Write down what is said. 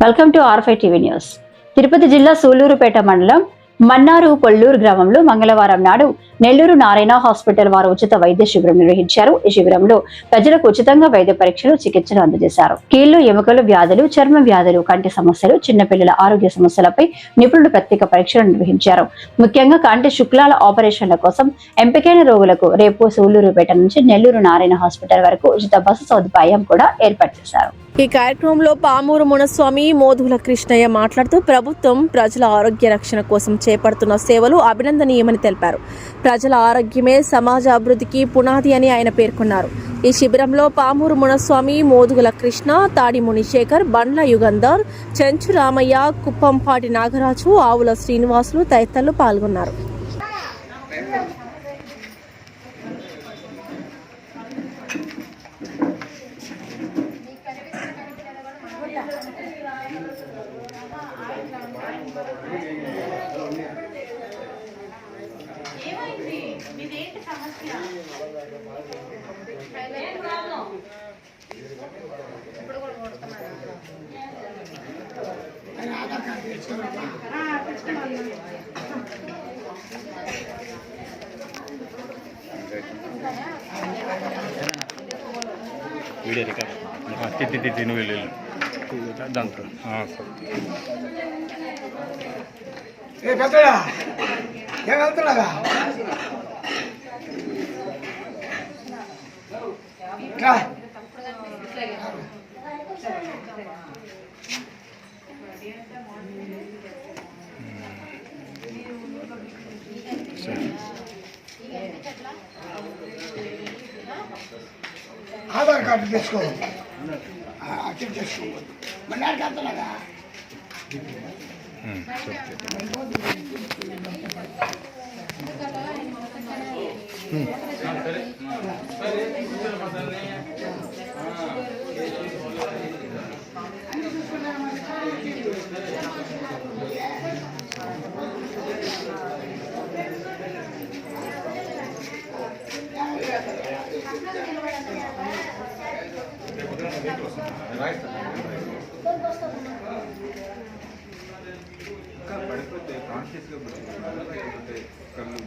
Welcome to ఆర్5 TV news. Tirupati జిల్లా సూళ్లూరుపేట మండలం మన్నారు కొల్లూరు గ్రామంలో మంగళవారం నాడు నెల్లూరు నారాయణ హాస్పిటల్ వారు ఉచిత వైద్య శిబిరం నిర్వహించారు. ఈ శిబిరంలో ప్రజలకు ఉచితంగా వైద్య పరీక్షలు, చికిత్సలు అందజేశారు. కీళ్లు, ఎముకలు వ్యాధులు, చర్మ వ్యాధులు, కంటి సమస్యలు, చిన్నపిల్లల ఆరోగ్య సమస్యలపై నిపుణులు ప్రత్యేక పరీక్షలు నిర్వహించారు. ముఖ్యంగా కంటి శుక్లాల ఆపరేషన్ల కోసం ఎంపికైన రోగులకు రేపు సూళ్లూరుపేట నుంచి నెల్లూరు నారాయణ హాస్పిటల్ వరకు ఉచిత బస్సు సదుపాయం కూడా ఏర్పాటు చేశారు. ఈ కార్యక్రమంలో పామూరు మునస్వామి, మోదుగుల కృష్ణయ్య మాట్లాడుతూ ప్రభుత్వం ప్రజల ఆరోగ్య రక్షణ కోసం చేపడుతున్న సేవలు అభినందనీయమని తెలిపారు. ప్రజల ఆరోగ్యమే సమాజ అభివృద్ధికి పునాది అని ఆయన పేర్కొన్నారు. ఈ శిబిరంలో పామూరు మునస్వామి, మోదుగుల కృష్ణ, తాడి మునిశేఖర్, బండ్ల యుగంధర్, చెంచు రామయ్య, కుప్పంపాటి నాగరాజు, ఆవుల శ్రీనివాసులు తదితరులు పాల్గొన్నారు. వీడియో రికార్డ్ తిను వెళ్ళు దాంట్లో పెద్దడా ఏం వెళ్తున్నాగా ఆధార్ కార్డు తెచ్చుకో అటెండ్ చేసుకోవాలి మళ్ళీ వెళ్తున్నాగా పడిపోతే కాన్షియస్గా పడిపోతే కళ్ళు